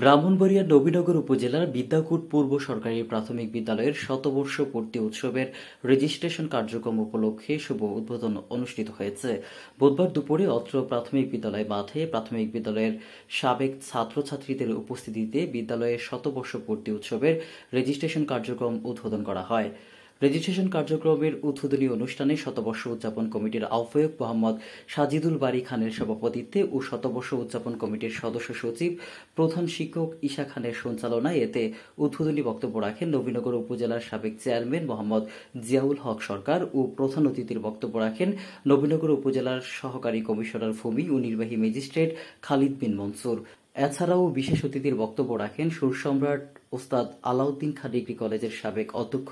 ব্রাহ্মণবাড়িয়ার নবীনগর উপজেলার বিদ্যাকূট পূর্ব সরকারি প্রাথমিক বিদ্যালয়ের শতবর্ষ পূর্তি উৎসবের রেজিস্ট্রেশন কার্যক্রম উপলক্ষে শুভ উদ্বোধন অনুষ্ঠিত হয়েছে। বুধবার দুপুরে অত্র প্রাথমিক বিদ্যালয় মাঠে প্রাথমিক বিদ্যালয়ের সাবেক ছাত্রছাত্রীদের উপস্থিতিতে বিদ্যালয়ের শতবর্ষ পূর্তি উৎসবের রেজিস্ট্রেশন কার্যক্রম উদ্বোধন করা হয়। রেজিস্ট্রেশন কার্যক্রমের উদ্বোধনী অনুষ্ঠানে শতবর্ষ উদযাপন কমিটির আহ্বায়ক মোহাম্মদ সাজিদুল বারী খানের সভাপতিত্বে ও শতবর্ষ উদযাপন কমিটির সদস্য সচিব প্রধান শিক্ষক ঈশা খানের সঞ্চালনায় এতে উদ্বোধনী বক্তব্য রাখেন নবীনগর উপজেলার সাবেক চেয়ারম্যান মোহাম্মদ জিয়াউল হক সরকার ও প্রধান অতিথির বক্তব্য রাখেন নবীনগর উপজেলার সহকারী কমিশনার ভূমি ও নির্বাহী ম্যাজিস্ট্রেট খালিদ বিন মনসুর। এছাড়াও বিশেষ অতিথির বক্তব্য রাখেন সুরসম্রাট ওস্তাদ আলাউদ্দিন খাঁ ডিগ্রি কলেজের সাবেক অধ্যক্ষ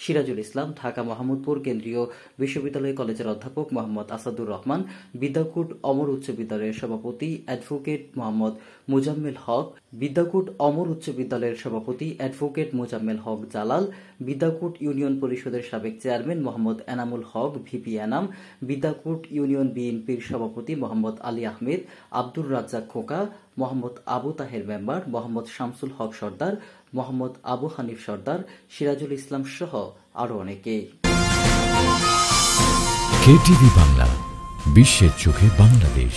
সিরাজুল ইসলাম, ঢাকা মোহাম্মদপুর কেন্দ্রীয় বিশ্ববিদ্যালয় কলেজের অধ্যাপক মোহাম্মদ আসাদুর রহমান, বিদ্যাকূট অমর উচ্চ বিদ্যালয়ের সভাপতি অ্যাডভোকেট মোহাম্মদ মুজাম্মেল হক, বিদ্যাকূট অমর উচ্চ বিদ্যালয়ের সভাপতি অ্যাডভোকেট মুজাম্মেল হক জালাল, বিদ্যাকূট ইউনিয়ন পরিষদের সাবেক chairman Mohammad Enamul Haque VP Enam, বিদ্যাকূট union বিএনপির সভাপতি মোহাম্মদ আলী আহমেদ, আব্দুর রাজ্জাক খোকা, মোহাম্মদ আবু তাহের মেম্বার, মোহাম্মদ শামসুল হক সর্দার, মোহাম্মদ আবু হানিফ সর্দার, সিরাজুল ইসলাম সহ আরো অনেকে। কেটিভি বাংলা, বিশ্বের চোখে বাংলাদেশ।